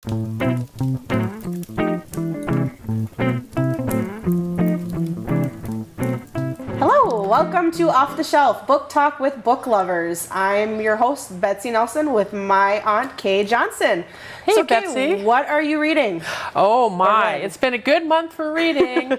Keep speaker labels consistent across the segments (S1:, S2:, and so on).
S1: Hello, welcome to Off the Shelf Book Talk with Book Lovers. I'm your host, Betsy Nelson, with my Aunt Kay Johnson.
S2: Hey,
S1: so, Kay,
S2: Betsy.
S1: what are you reading?
S2: Oh my,
S1: Alright.
S2: it's been a good month for reading.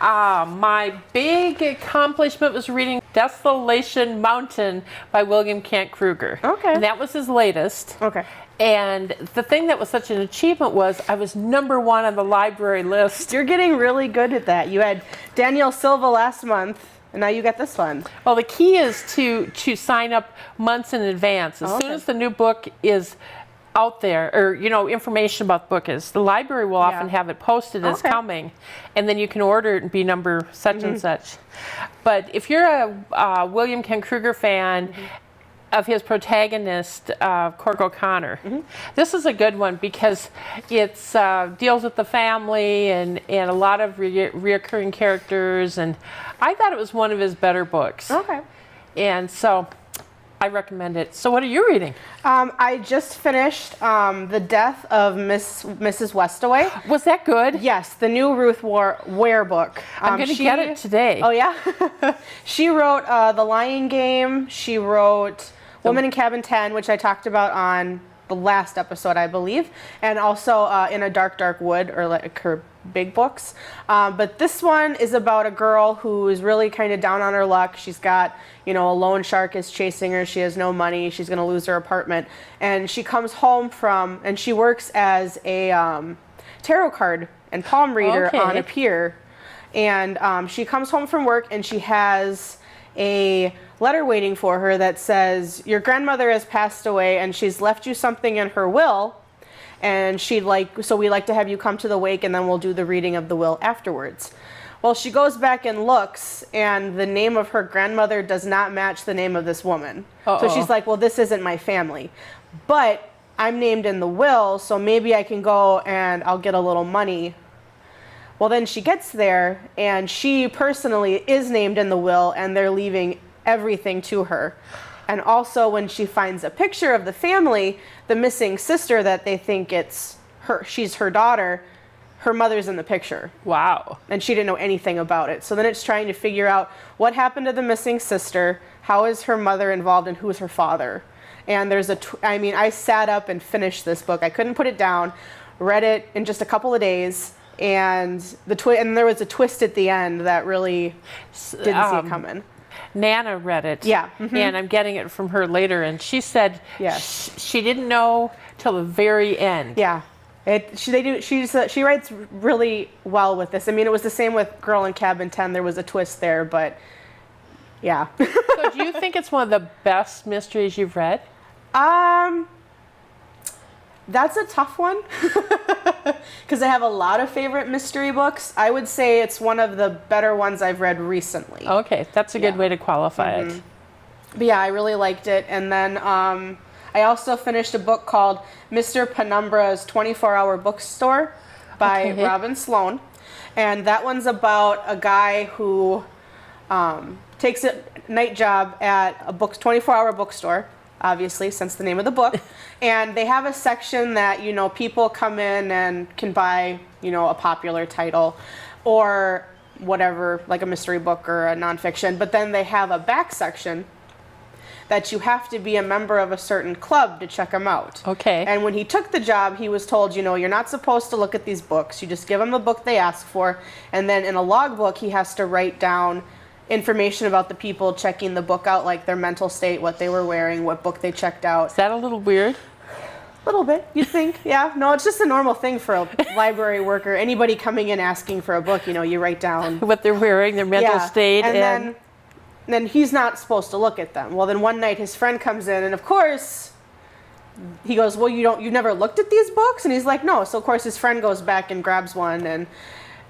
S2: My big accomplishment was reading Desolation Mountain by William Kent Kruger.
S1: Okay.
S2: And that was his latest.
S1: Okay.
S2: And the thing that was such an achievement was I was #1 on the library list.
S1: You're getting really good at that. You had Daniel Silva last month, and now you got this one.
S2: Well, the key is to sign up months in advance. As soon as the new book is out there, or information about the book is, the library will often have it posted as coming, and then you can order it and be number such and such. But if you're a William Kent Kruger fan of his protagonist, Cork O'Connor, this is a good one because it deals with the family and a lot of reoccurring characters, and I thought it was one of his better books.
S1: Okay.
S2: And so I recommend it. So what are you reading?
S1: I just finished The Death of Mrs. Westaway.
S2: Was that good?
S1: Yes, the new Ruth Ware book.
S2: I'm going to get it today.
S1: Oh, yeah? She wrote The Lying Game. She wrote Woman in Cabin 10, which I talked about on the last episode, I believe, and also In a Dark, Dark Wood, or like her big books. But this one is about a girl who is really kind of down on her luck. She's got, a loan shark is chasing her. She has no money. She's going to lose her apartment. And she comes home and she works as a tarot card and palm reader on a pier. And she comes home from work and she has a letter waiting for her that says, your grandmother has passed away and she's left you something in her will, and so we'd like to have you come to the wake and then we'll do the reading of the will afterwards. Well, she goes back and looks, and the name of her grandmother does not match the name of this woman. So she's like, well, this isn't my family, but I'm named in the will, so maybe I can go and I'll get a little money. Well, then she gets there, and she personally is named in the will, and they're leaving everything to her. And also, when she finds a picture of the family, the missing sister that they think it's her, she's her daughter, her mother's in the picture.
S2: Wow. And
S1: she didn't know anything about it. So then it's trying to figure out what happened to the missing sister, how is her mother involved, and who's her father. And there's I sat up and finished this book. I couldn't put it down, read it in just a couple of days. And there was a twist at the end that really didn't see it coming.
S2: Nana read it.
S1: Yeah.
S2: And I'm getting it from her later, and she said she didn't know till the very end.
S1: Yeah. She writes really well with this. I mean, it was the same with Girl in Cabin 10. There was a twist there, but yeah.
S2: So do you think it's one of the best mysteries you've read?
S1: That's a tough one because I have a lot of favorite mystery books. I would say it's one of the better ones I've read recently.
S2: Okay, that's a good way to qualify it.
S1: But yeah, I really liked it. And then I also finished a book called Mr. Penumbra's 24-Hour Bookstore by Robin Sloan. And that one's about a guy who takes a night job at a 24-hour bookstore, obviously, since the name of the book. And they have a section that, people come in and can buy, a popular title or whatever, like a mystery book or a nonfiction. But then they have a back section that you have to be a member of a certain club to check them out.
S2: Okay.
S1: And when he took the job, he was told, you're not supposed to look at these books. You just give them the book they ask for. And then in a logbook, he has to write down information about the people checking the book out, like their mental state, what they were wearing, what book they checked out.
S2: Is that a little weird?
S1: A little bit, you'd think. Yeah. No, it's just a normal thing for a library worker. Anybody coming in asking for a book, you write down
S2: what they're wearing, their mental state.
S1: And then he's not supposed to look at them. Well, then one night his friend comes in, and of course he goes, well, you've never looked at these books? And he's like, no. So of course his friend goes back and grabs one, and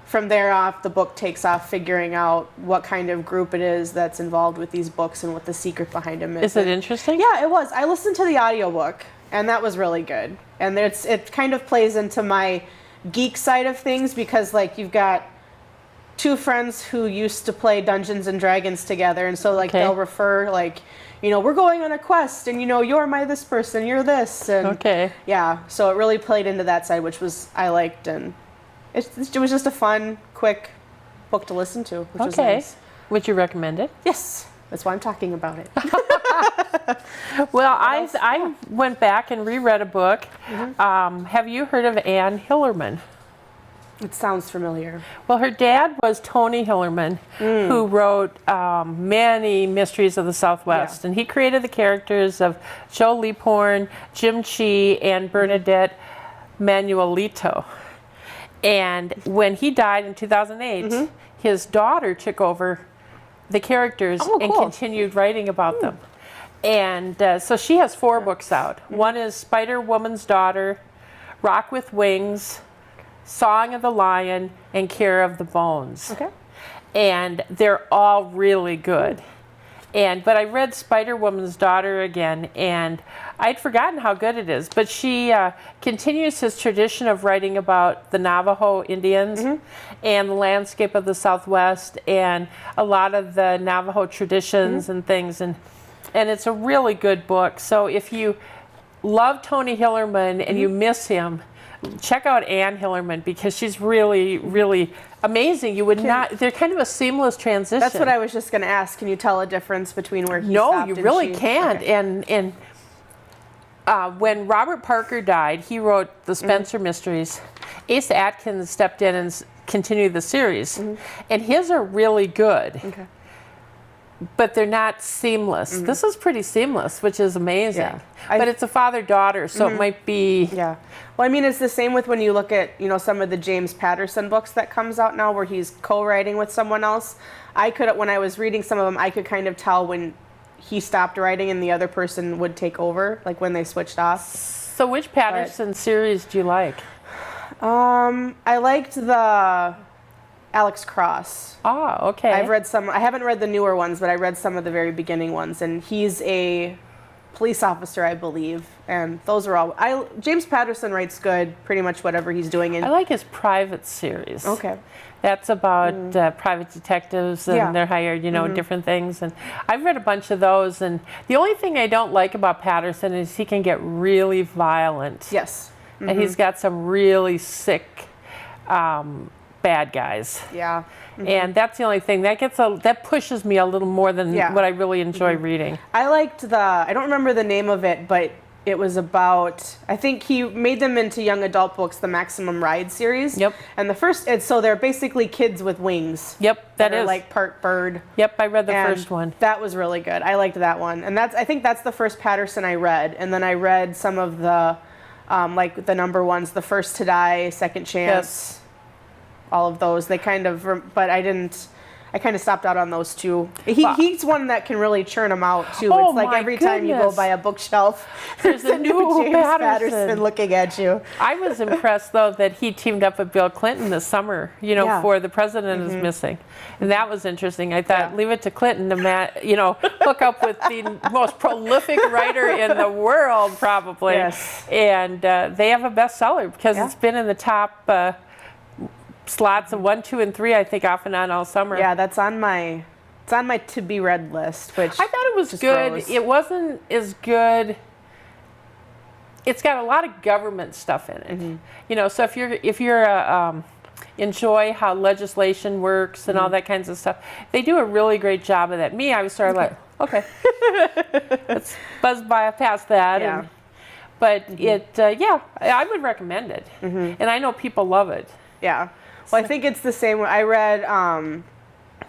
S1: from there off, the book takes off figuring out what kind of group it is that's involved with these books and what the secret behind them is.
S2: Is it interesting?
S1: Yeah, it was. I listened to the audiobook, and that was really good. And it kind of plays into my geek side of things because, you've got two friends who used to play Dungeons and Dragons together, and so they'll refer we're going on a quest, and you're this person, you're this, and
S2: Okay.
S1: yeah. So it really played into that side, which I liked, and it was just a fun, quick book to listen to, which was
S2: Okay.
S1: nice.
S2: Would you recommend it?
S1: Yes, that's why I'm talking about it.
S2: Well, I went back and reread a book. Have you heard of Anne Hillerman?
S1: It sounds familiar.
S2: Well, her dad was Tony Hillerman, who wrote many Mysteries of the Southwest.
S1: Yeah.
S2: And he created the characters of Joe Leaphorn, Jim Chee, and Bernadette Manuelito. And when he died in 2008, his daughter took over the characters and
S1: cool.
S2: continued writing about them. And so she has 4 books out. One is Spider Woman's Daughter, Rock with Wings, Song of the Lion, and Care of the Bones.
S1: Okay.
S2: And they're all really good. But I read Spider Woman's Daughter again, and I'd forgotten how good it is. But she continues his tradition of writing about the Navajo Indians and the landscape of the Southwest and a lot of the Navajo traditions and things. And it's a really good book. So if you love Tony Hillerman and you miss him, check out Anne Hillerman, because she's really, really amazing. You would not, they're kind of a seamless transition.
S1: That's what I was just going to ask. Can you tell a difference between where he
S2: No,
S1: stopped
S2: you
S1: and
S2: really
S1: she?
S2: can't.
S1: Okay.
S2: And when Robert Parker died, he wrote the Spencer Mysteries. Ace Atkins stepped in and continued the series. And his are really good.
S1: Okay.
S2: But they're not seamless. This is pretty seamless, which is amazing.
S1: Yeah.
S2: But it's a father-daughter, so it might be...
S1: Yeah. Well, I mean, it's the same with when you look at, some of the James Patterson books that comes out now where he's co-writing with someone else. When I was reading some of them, I could kind of tell when he stopped writing and the other person would take over, like when they switched off.
S2: So which Patterson series do you like?
S1: I liked the Alex Cross.
S2: Oh, okay.
S1: I've read some. I haven't read the newer ones, but I read some of the very beginning ones, and he's a police officer, I believe, and those are all. James Patterson writes good, pretty much whatever he's doing.
S2: I like his private series.
S1: Okay.
S2: That's about private detectives and
S1: Yeah.
S2: they're hired, different things. And I've read a bunch of those. And the only thing I don't like about Patterson is he can get really violent.
S1: Yes.
S2: And he's got some really sick bad guys.
S1: Yeah.
S2: And that's the only thing that pushes me a little more than
S1: Yeah.
S2: what I really enjoy reading.
S1: I liked I don't remember the name of it, but it was about, I think he made them into young adult books, the Maximum Ride series.
S2: Yep.
S1: And so they're basically kids with wings.
S2: Yep, that
S1: are
S2: is.
S1: like part bird.
S2: Yep, I read the
S1: And
S2: first one.
S1: That was really good. I liked that one. And I think that's the first Patterson I read. And then I read some of the, like the number ones, The First to Die, Second Chance, all of those. They kind of, but I kind of stopped out on those two. He's one that can really churn them out too.
S2: Oh,
S1: It's like
S2: my
S1: every time you go
S2: goodness.
S1: by a bookshelf,
S2: There's a new
S1: James Patterson looking at you.
S2: I was impressed, though, that he teamed up with Bill Clinton this summer,
S1: Yeah.
S2: for The President is Missing. And that was interesting. I thought,
S1: Yeah.
S2: leave it to Clinton to, hook up with the most prolific writer in the world, probably.
S1: Yes.
S2: And they have a bestseller because
S1: Yeah.
S2: it's been in the top slots of 1, 2, and 3, I think, off and on all summer.
S1: Yeah, it's on my to be read list, which
S2: I thought it was
S1: just
S2: good.
S1: grows.
S2: It wasn't as good. It's got a lot of government stuff in it. So if you're enjoy how legislation works and all that kinds of stuff, they do a really great job of that. I was sort of like, okay, let's buzz by past that.
S1: Yeah.
S2: But I would recommend it, and I know people love it.
S1: Yeah. Well, I think it's the same. I read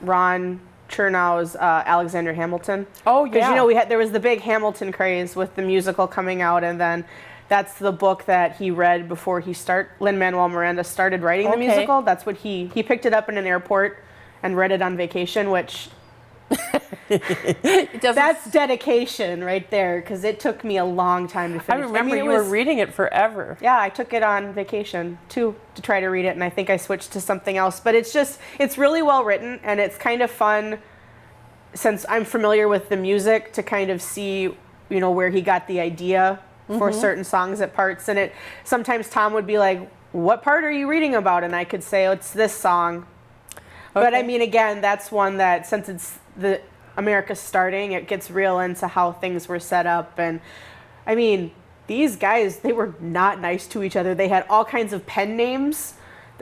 S1: Ron Chernow's Alexander Hamilton.
S2: Oh, yeah.
S1: Because there was the big Hamilton craze with the musical coming out, and then that's the book that he read before Lin-Manuel Miranda started writing the musical. That's what he picked it up in an airport and read it on vacation, which that's dedication right there, because it took me a long time to
S2: I
S1: finish.
S2: remember you were reading it forever.
S1: Yeah, I took it on vacation to try to read it, and I think I switched to something else. But it's really well written, and it's kind of fun, since I'm familiar with the music, to kind of see, where he got the idea for certain songs at parts. And sometimes Tom would be like, what part are you reading about? And I could say, oh, it's this song. But I mean, again, that's one that, since it's America's Starting, it gets real into how things were set up. And I mean, these guys, they were not nice to each other. They had all kinds of pen names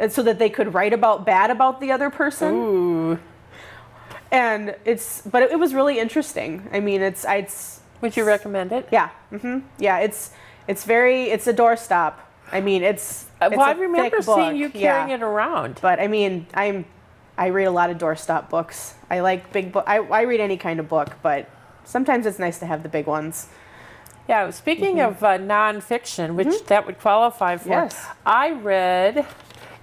S1: so that they could write bad about the other person.
S2: Ooh.
S1: And but it was really interesting. I mean,
S2: Would you recommend it?
S1: Yeah. Yeah, it's a doorstop. I mean, it's
S2: well, I
S1: a
S2: remember
S1: thick book.
S2: seeing you carrying it around.
S1: But I mean, I read a lot of doorstop books. I like big book. I read any kind of book, but sometimes it's nice to have the big ones.
S2: Yeah, speaking of nonfiction, which that would qualify for,
S1: Yes.
S2: I read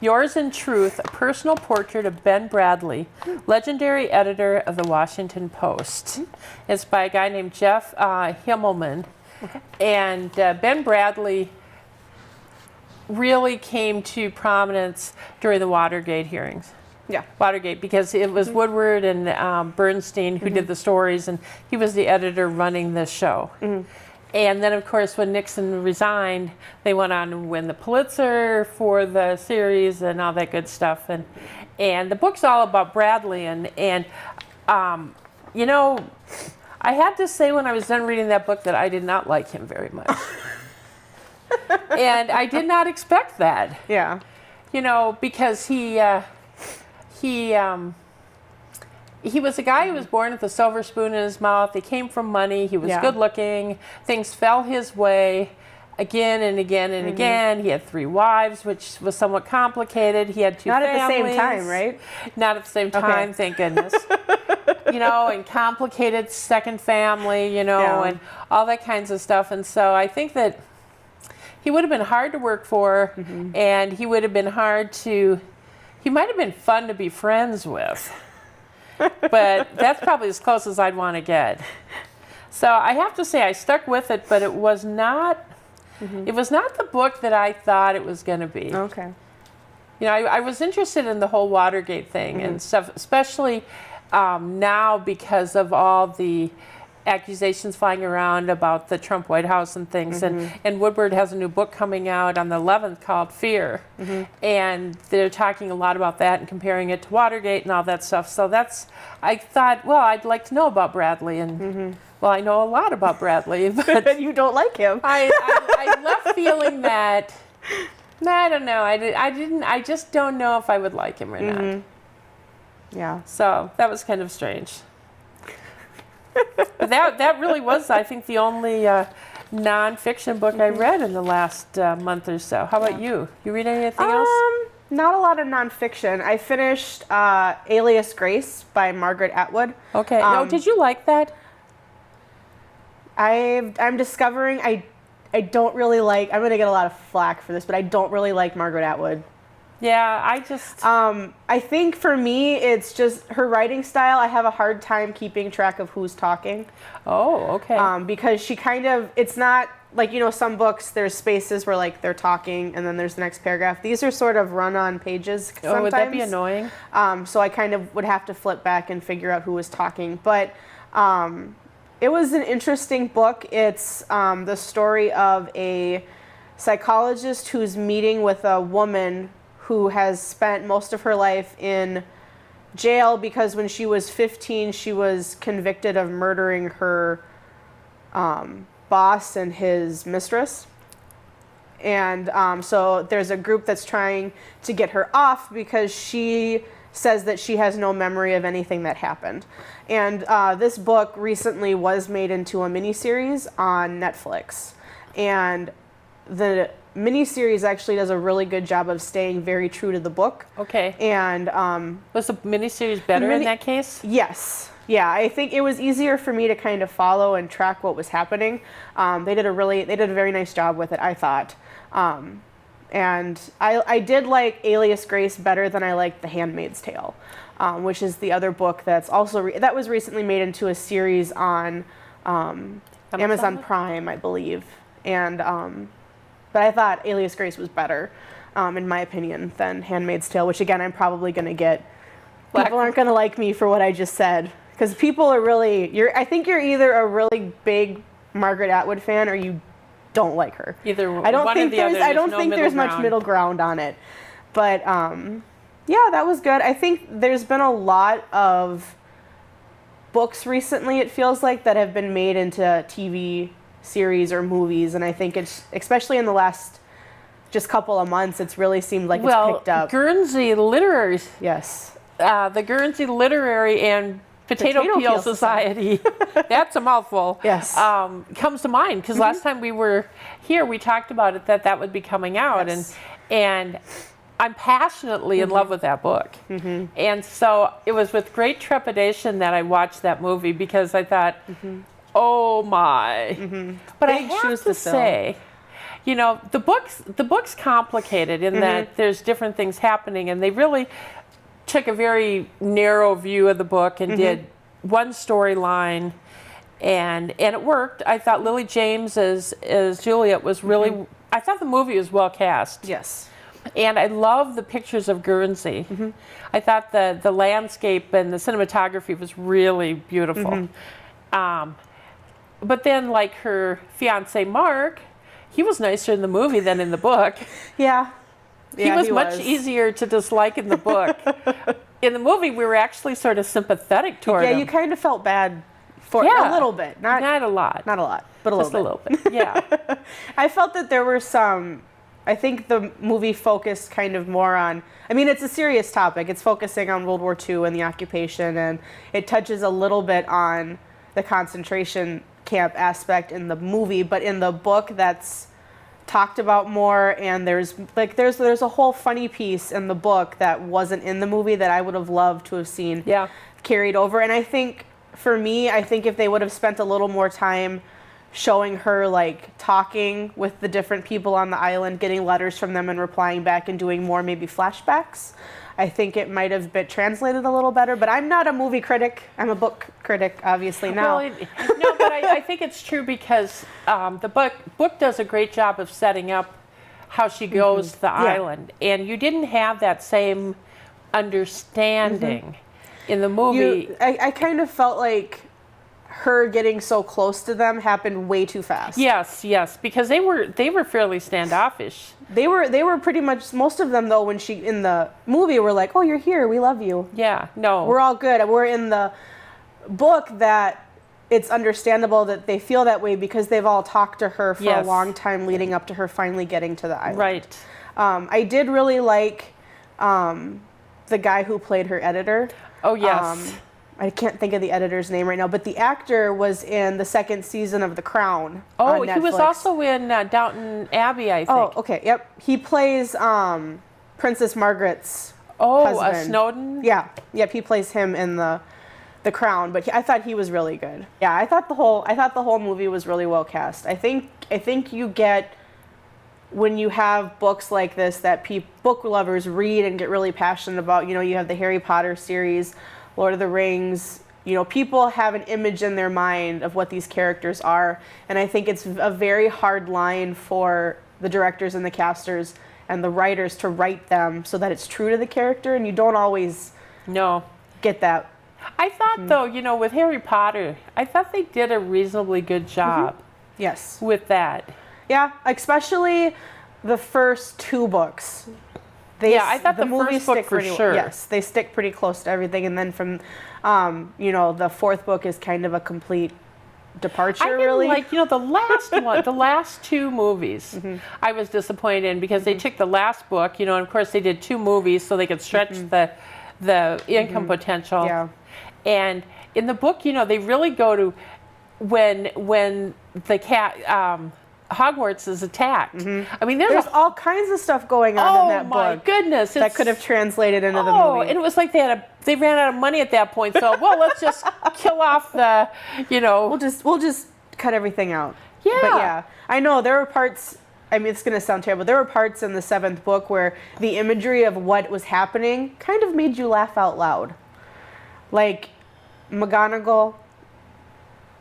S2: Yours in Truth, a personal portrait of Ben Bradley, legendary editor of the Washington Post. It's by a guy named Jeff Himmelman.
S1: Okay.
S2: And Ben Bradley really came to prominence during the Watergate hearings.
S1: Yeah.
S2: Watergate, because it was Woodward and Bernstein who did the stories, and he was the editor running the show. And then, of course, when Nixon resigned, they went on to win the Pulitzer for the series and all that good stuff. And the book's all about Bradley. And you know, I had to say when I was done reading that book that I did not like him very much. And I did not expect that.
S1: Yeah.
S2: You know, because he was a guy who was born with a silver spoon in his mouth. He came from money. He was good looking. Things fell his way again and again and again. He had 3 wives, which was somewhat complicated. He had 2
S1: Not
S2: families.
S1: at the same time, right?
S2: Not at the same time, thank goodness. You know, and complicated second family, you know, and all that kinds of stuff. And so I think that he would have been hard to work for, and he would have been he might have been fun to be friends with. But that's probably as close as I'd want to get. So I have to say I stuck with it, but it was not the book that I thought it was going to be.
S1: Okay.
S2: You know, I was interested in the whole Watergate thing and stuff, especially now because of all the accusations flying around about the Trump White House and things. And Woodward has a new book coming out on the 11th called Fear. And they're talking a lot about that and comparing it to Watergate and all that stuff. So I thought, well, I'd like to know about Bradley. And well, I know a lot about Bradley, but
S1: You don't like him.
S2: I left feeling that, I don't know, I just don't know if I would like him or not.
S1: Yeah.
S2: So that was kind of strange. But that really was, I think, the only nonfiction book I read in the last month or so. How about you? You read anything else?
S1: Not a lot of nonfiction. I finished Alias Grace by Margaret Atwood.
S2: Okay. No, did you like that?
S1: I'm discovering I don't really like. I'm gonna get a lot of flack for this, but I don't really like Margaret Atwood.
S2: Yeah, I just.
S1: I think for me, it's just her writing style. I have a hard time keeping track of who's talking.
S2: Oh, okay.
S1: Because she it's not like, you know, some books, there's spaces where like they're talking and then there's the next paragraph. These are sort of run-on pages sometimes.
S2: Oh, would that be annoying?
S1: So I kind of would have to flip back and figure out who was talking. But it was an interesting book. It's the story of a psychologist who's meeting with a woman who has spent most of her life in jail because when she was 15, she was convicted of murdering her boss and his mistress. And so there's a group that's trying to get her off because she says that she has no memory of anything that happened. And this book recently was made into a miniseries on Netflix. And the miniseries actually does a really good job of staying very true to the book.
S2: Okay.
S1: And
S2: was the miniseries better in that case?
S1: Yes. Yeah, I think it was easier for me to kind of follow and track what was happening. They did a very nice job with it, I thought. And I did like Alias Grace better than I liked The Handmaid's Tale, which is the other book that's also that was recently made into a series on Amazon Prime, I believe. And but I thought Alias Grace was better, in my opinion, than Handmaid's Tale, which again, I'm probably going to get. People aren't going to like me for what I just said. Because people are really, I think you're either a really big Margaret Atwood fan or you don't like her. I don't think there's much middle ground on it. But yeah, that was good. I think there's been a lot of books recently, it feels like, that have been made into TV series or movies, and I think it's, especially in the last just couple of months, it's really seemed like it's picked up.
S2: Guernsey Literary,
S1: Yes.
S2: the Guernsey Literary and Potato Peel Society, that's a mouthful.
S1: Yes.
S2: Comes to mind because last time we were here, we talked about it, that would be coming out,
S1: Yes.
S2: and I'm passionately in love with that book. And so it was with great trepidation that I watched that movie because I thought, oh my. But I
S1: Big
S2: have
S1: shoes
S2: to
S1: to fill.
S2: say, you know, the book's complicated in that there's different things happening, and they really took a very narrow view of the book and did one storyline, and it worked. I thought Lily James as Juliet was really, I thought the movie was well cast.
S1: Yes.
S2: And I love the pictures of Guernsey. I thought the landscape and the cinematography was really beautiful. But then, like, her fiance Mark, he was nicer in the movie than in the book.
S1: Yeah.
S2: He was much easier to dislike in the book. In the movie, we were actually sort of sympathetic toward him.
S1: Yeah, you kind of felt bad for a little bit. Not
S2: a lot.
S1: Not a lot, but
S2: Just a little bit. Yeah.
S1: I felt that there were some, I think the movie focused kind of more on, I mean, it's a serious topic. It's focusing on World War II and the occupation, and it touches a little bit on the concentration camp aspect in the movie, but in the book that's talked about more, and there's a whole funny piece in the book that wasn't in the movie that I would have loved to have seen carried over. And I think, for me, I think if they would have spent a little more time showing her, like, talking with the different people on the island, getting letters from them and replying back and doing more maybe flashbacks, I think it might have been translated a little better. But I'm not a movie critic. I'm a book critic, obviously, now.
S2: Well, no, but I think it's true because the book does a great job of setting up how she goes to the island. And you didn't have that same understanding in the movie.
S1: I kind of felt like her getting so close to them happened way too fast.
S2: Yes, because they were fairly standoffish.
S1: They were pretty much, most of them though, when she in the movie were like, "Oh, you're here, we love you.
S2: Yeah, no,
S1: we're all good." We're in the book that it's understandable that they feel that way because they've all talked to her for a long time leading up to her finally getting to the island.
S2: Right.
S1: I did really like the guy who played her editor.
S2: Oh yes.
S1: I can't think of the editor's name right now, but the actor was in the second season of The Crown.
S2: Oh,
S1: on Netflix.
S2: He was also in Downton Abbey, I think.
S1: Oh, okay, yep. He plays Princess Margaret's husband.
S2: Snowden?
S1: Yeah, yep. He plays him in the Crown, but I thought he was really good. Yeah, I thought the whole movie was really well cast. I think you get, when you have books like this that book lovers read and get really passionate about. You know, you have the Harry Potter series, Lord of the Rings, you know, people have an image in their mind of what these characters are. And I think it's a very hard line for the directors and the casters and the writers to write them so that it's true to the character. And you don't always get that.
S2: I thought, though, you know, with Harry Potter, I thought they did a reasonably good job.
S1: Yes.
S2: With that.
S1: Yeah, especially the first two books.
S2: I thought the first book for sure.
S1: Yes, they stick pretty close to everything, and then from, you know, the fourth book is kind of a complete departure.
S2: I didn't
S1: really
S2: like, you know, the last one, the last two movies, I was disappointed in because they took the last book, you know, and of course they did two movies so they could stretch the income potential.
S1: Yeah.
S2: And in the book, you know, they really go to when the cat. Hogwarts is attacked. I mean, there's
S1: all kinds of stuff going on in that book.
S2: Oh my goodness!
S1: That could have translated into the movie.
S2: Oh, and it was like they ran out of money at that point. So, well, let's just kill off the, you know.
S1: We'll just cut everything out.
S2: Yeah.
S1: But yeah, I know there were parts. I mean, it's going to sound terrible. There were parts in the seventh book where the imagery of what was happening kind of made you laugh out loud, like McGonagall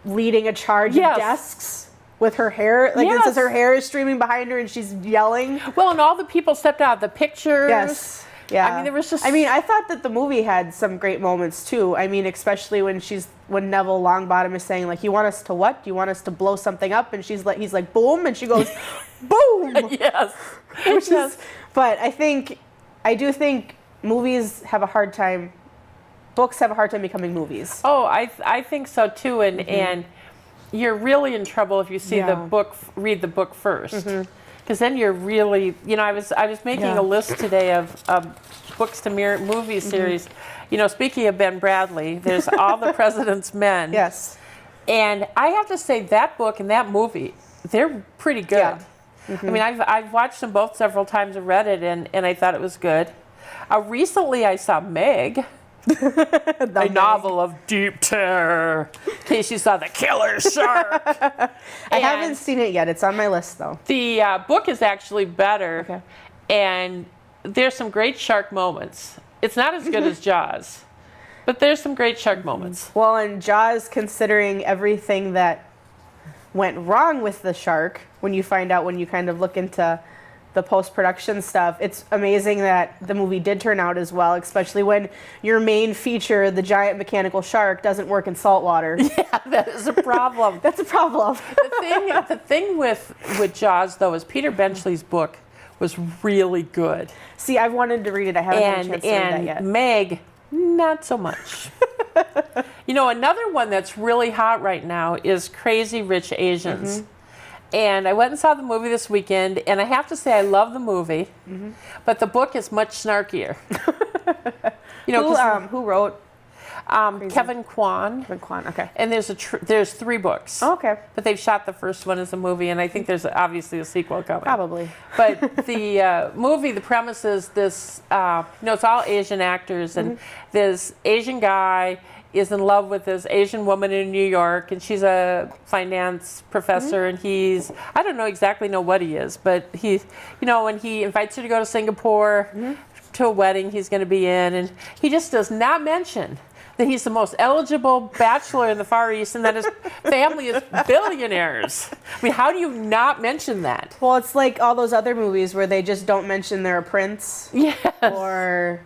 S1: leading a charge of desks. With her hair, like it says her hair is streaming behind her and she's yelling.
S2: Well, and all the people stepped out of the pictures.
S1: Yes. Yeah.
S2: I mean, there was just.
S1: I mean, I thought that the movie had some great moments too. I mean, especially when Neville Longbottom is saying, like, "You want us to what? Do you want us to blow something up?" And he's like, "Boom," and she goes, "Boom."
S2: Yes.
S1: But I do think movies have a hard time books have a hard time becoming movies.
S2: Oh, I think so too, and you're really in trouble if you see the book, read the book first, because then you're really, I was making a list today of books to mirror movie series. Speaking of Ben Bradley, there's All the President's Men.
S1: Yes.
S2: And I have to say that book and that movie, they're pretty good.
S1: Yeah.
S2: I mean, I've watched them both several times and read it, and I thought it was good. Recently, I saw Meg, a novel of deep terror. In case you saw The Killer Shark.
S1: I haven't seen it yet. It's on my list, though.
S2: The book is actually better,
S1: Okay.
S2: and there's some great shark moments. It's not as good as Jaws, but there's some great shark moments.
S1: Well, and Jaws, considering everything that went wrong with the shark, when you kind of look into the post-production stuff, it's amazing that the movie did turn out as well, especially when your main feature, the giant mechanical shark, doesn't work in salt water.
S2: Yeah, that is a problem.
S1: That's a problem.
S2: The thing with Jaws, though, is Peter Benchley's book was really good.
S1: See, I've wanted to read it. I haven't had a chance to read that yet.
S2: And Meg, not so much. Another one that's really hot right now is Crazy Rich Asians. And I went and saw the movie this weekend, and I have to say I love the movie, but the book is much snarkier.
S1: Who wrote?
S2: Kevin Kwan.
S1: Kevin Kwan. Okay.
S2: And there's 3 books.
S1: Oh, okay.
S2: But they've shot the first one as a movie, and I think there's obviously a sequel coming.
S1: Probably.
S2: But the movie, the premise is this, it's all Asian actors, and this Asian guy is in love with this Asian woman in New York, and she's a finance professor, and I don't exactly know what he is, but when he invites her to go to Singapore to a wedding he's going to be in, and he just does not mention that he's the most eligible bachelor in the Far East and that his family is billionaires. I mean, how do you not mention that?
S1: Well, it's like all those other movies where they just don't mention they're a prince.
S2: Yes.
S1: Or,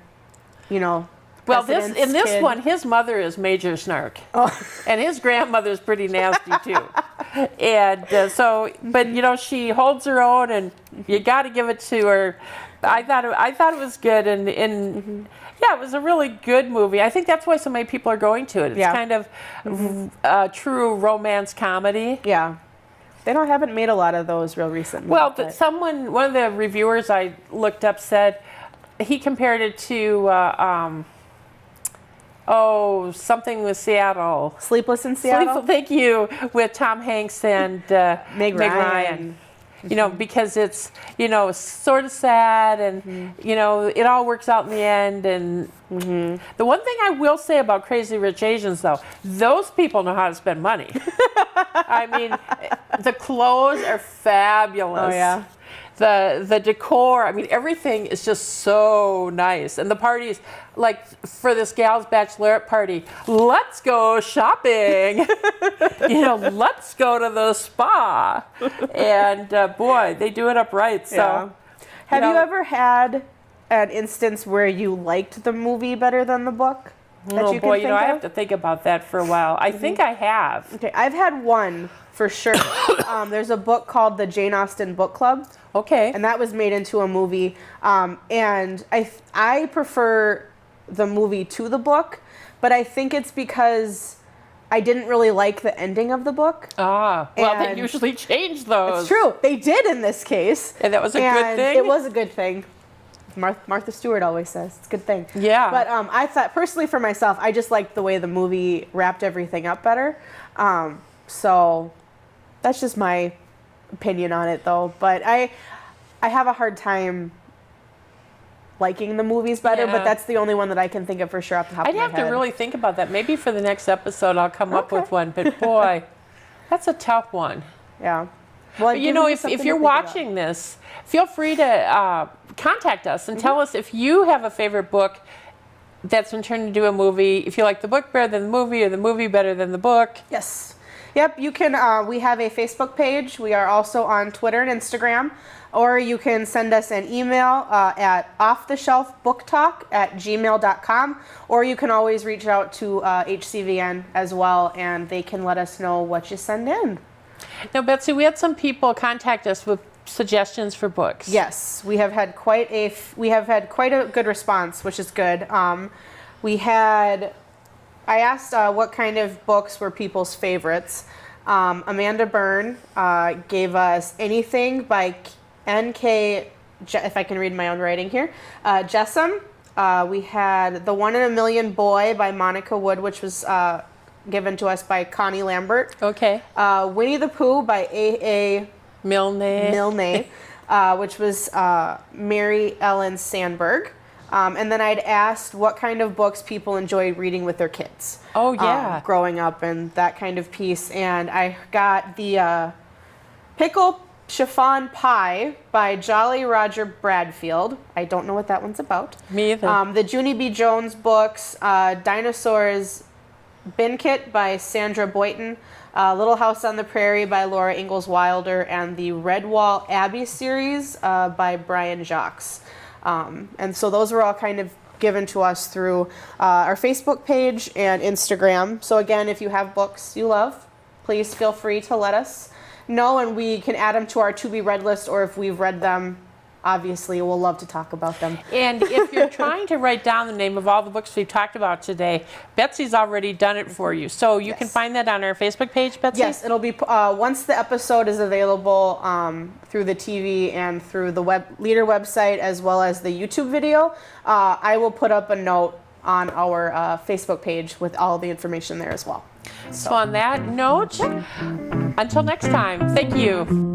S2: Well,
S1: president's
S2: in this
S1: kid.
S2: one, his mother is Major Snark.
S1: Oh.
S2: And his grandmother's pretty nasty, too. And but, she holds her own, and you got to give it to her. I thought it was good, and yeah, it was a really good movie. I think that's why so many people are going to it. It's kind of a true romance comedy.
S1: Yeah. They haven't made a lot of those real recently.
S2: Well, one of the reviewers I looked up said he compared it to something with Seattle.
S1: Sleepless in Seattle?
S2: Thank you, with Tom Hanks and
S1: Meg Ryan.
S2: Because it's, sort of sad, and, it all works out in the end. And the one thing I will say about Crazy Rich Asians, though, those people know how to spend money. I mean, the clothes are fabulous.
S1: Oh, yeah.
S2: The decor, I mean, everything is just so nice. And the parties, like for this gal's bachelorette party, let's go shopping. Let's go to the spa. And boy, they do it up right. So,
S1: Yeah. Have you ever had an instance where you liked the movie better than the book?
S2: Oh boy, I have to think about that for a while. I think I have.
S1: Okay, I've had one for sure. There's a book called the Jane Austen Book Club.
S2: Okay.
S1: And that was made into a movie. And I prefer the movie to the book, but I think it's because I didn't really like the ending of the book.
S2: Well, they
S1: And
S2: usually change those.
S1: It's true. They did in this case.
S2: And that was a good thing?
S1: It was a good thing. Martha Stewart always says it's a good thing.
S2: Yeah.
S1: But I thought, personally for myself, I just liked the way the movie wrapped everything up better. So that's just my opinion on it, though. But I have a hard time liking the movies better, but that's the only one that I can think of for sure off the top of my head.
S2: I'd have to really think about that. Maybe for the next episode I'll come up with one. But boy, that's a tough one.
S1: Yeah. Well,
S2: But if you're watching this, feel free to contact us and tell us if you have a favorite book that's been turned into a movie, if you like the book better than the movie or the movie better than the book.
S1: Yes. Yep, you can, we have a Facebook page. We are also on Twitter and Instagram. Or you can send us an email at offtheshelfbooktalk@gmail.com. Or you can always reach out to HCVN as well, and they can let us know what you send in.
S2: Now, Betsy, we had some people contact us with suggestions for books.
S1: Yes, we have had quite a good response, which is good. We had I asked what kind of books were people's favorites. Amanda Byrne gave us Anything by N.K., if I can read my own writing here, Jessam. We had The 1 in a Million Boy by Monica Wood, which was given to us by Connie Lambert.
S2: Okay.
S1: Winnie the Pooh by A.A. Milne, which was Mary Ellen Sandberg. And then I'd asked what kind of books people enjoy reading with their kids.
S2: Oh, yeah.
S1: Growing up and that kind of piece. And I got the Pickle Chiffon Pie by Jolly Roger Bradfield. I don't know what that one's about.
S2: Me either.
S1: The Junie B. Jones books, Dinosaurs Bin Kit by Sandra Boynton, Little House on the Prairie by Laura Ingalls Wilder, and the Redwall Abbey series by Brian Jacques. And so those were all kind of given to us through our Facebook page and Instagram. So again, if you have books you love, please feel free to let us know, and we can add them to our to be read list, or if we've read them, obviously we'll love to talk about them.
S2: And if you're trying to write down the name of all the books we've talked about today, Betsy's already done it for you. So you can find that on our Facebook page, Betsy?
S1: Yes, it'll be once the episode is available through the TV and through the Leader website, as well as the YouTube video. I will put up a note on our Facebook page with all the information there as well.
S2: So on that note, until next time, thank you.